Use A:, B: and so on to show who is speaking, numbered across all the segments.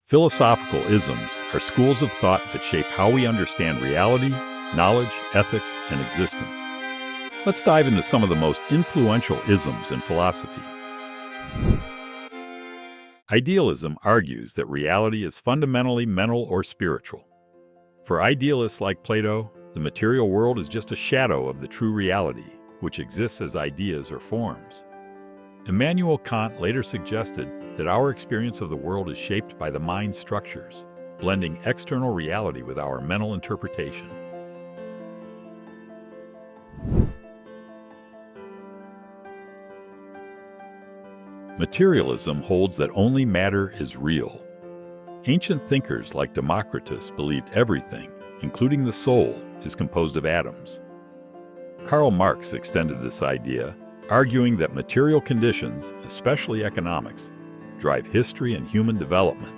A: Philosophical isms are schools of thought that shape how we understand reality, knowledge, ethics, and existence. Let's dive into some of the most influential isms in philosophy. Idealism argues that reality is fundamentally mental or spiritual. For idealists like Plato, the material world is just a shadow of the true reality, which exists as ideas or forms. Immanuel Kant later suggested that our experience of the world is shaped by the mind's structures, blending external reality with our mental interpretation. Materialism holds that only matter is real. Ancient thinkers like Democritus believed everything, including the soul, is composed of atoms. Karl Marx extended this idea, arguing that material conditions, especially economics, drive history and human development.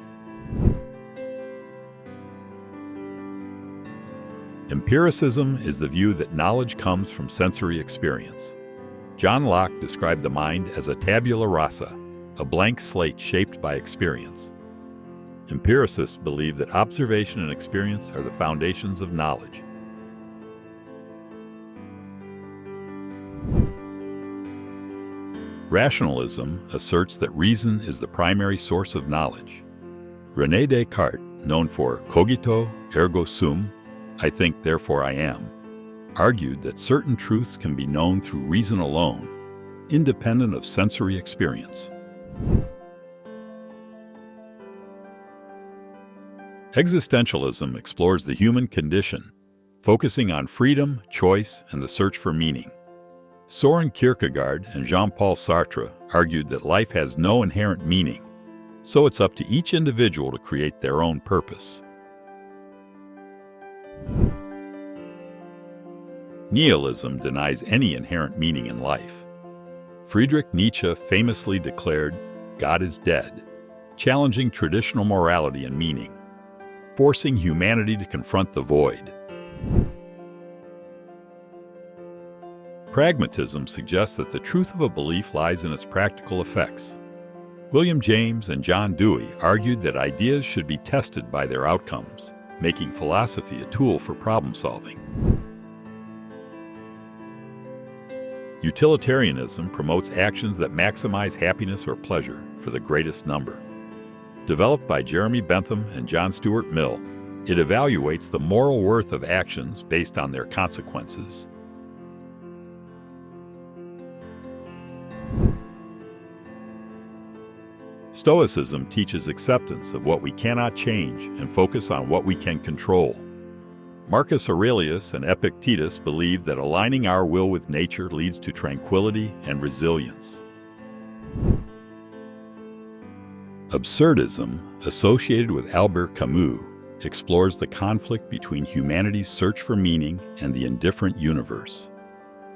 A: Empiricism is the view that knowledge comes from sensory experience. John Locke described the mind as a tabula rasa, a blank slate shaped by experience. Empiricists believe that observation and experience are the foundations of knowledge. Rationalism asserts that reason is the primary source of knowledge. René Descartes, known for cogito ergo sum, I think therefore I am, argued that certain truths can be known through reason alone, independent of sensory experience. Existentialism explores the human condition, focusing on freedom, choice, and the search for meaning. Soren Kierkegaard and Jean-Paul Sartre argued that life has no inherent meaning, so it's up to each individual to create their own purpose. Nihilism denies any inherent meaning in life. Friedrich Nietzsche famously declared, "God is dead," challenging traditional morality and meaning, forcing humanity to confront the void. Pragmatism suggests that the truth of a belief lies in its practical effects. William James and John Dewey argued that ideas should be tested by their outcomes, making philosophy a tool for problem-solving. Utilitarianism promotes actions that maximize happiness or pleasure for the greatest number. Developed by Jeremy Bentham and John Stuart Mill, it evaluates the moral worth of actions based on their consequences. Stoicism teaches acceptance of what we cannot change and focus on what we can control. Marcus Aurelius and Epictetus believed that aligning our will with nature leads to tranquility and resilience. Absurdism, associated with Albert Camus, explores the conflict between humanity's search for meaning and the indifferent universe.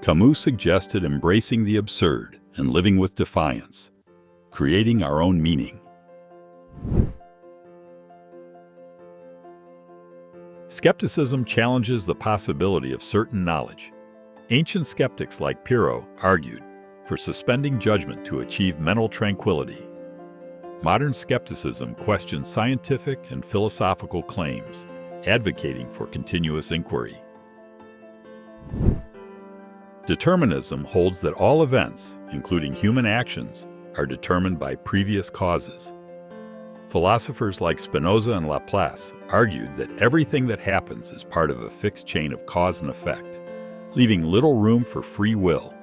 A: Camus suggested embracing the absurd and living with defiance, creating our own meaning. Skepticism challenges the possibility of certain knowledge. Ancient skeptics like Pyrrho argued for suspending judgment to achieve mental tranquility. Modern skepticism questions scientific and philosophical claims, advocating for continuous inquiry. Determinism holds that all events, including human actions, are determined by previous causes. Philosophers like Spinoza and Laplace argued that everything that happens is part of a fixed chain of cause and effect, leaving little room for free will.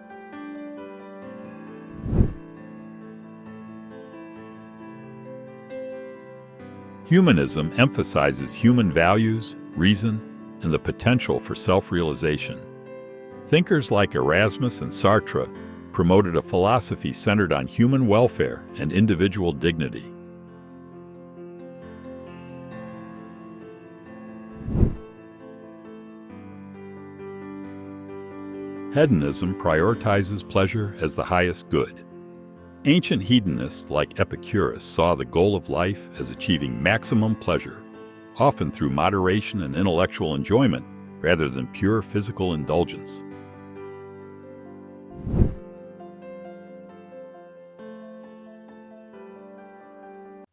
A: Humanism emphasizes human values, reason, and the potential for self-realization. Thinkers like Erasmus and Sartre promoted a philosophy centered on human welfare and individual dignity. Hedonism prioritizes pleasure as the highest good. Ancient hedonists like Epicurus saw the goal of life as achieving maximum pleasure, often through moderation and intellectual enjoyment rather than pure physical indulgence.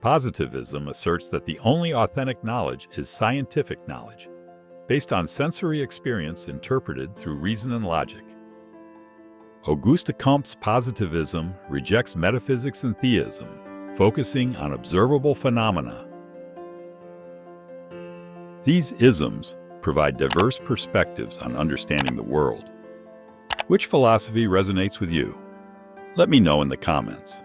A: Positivism asserts that the only authentic knowledge is scientific knowledge, based on sensory experience interpreted through reason and logic. Auguste Comte's positivism rejects metaphysics and theism, focusing on observable phenomena. These isms provide diverse perspectives on understanding the world. Which philosophy resonates with you? Let me know in the comments.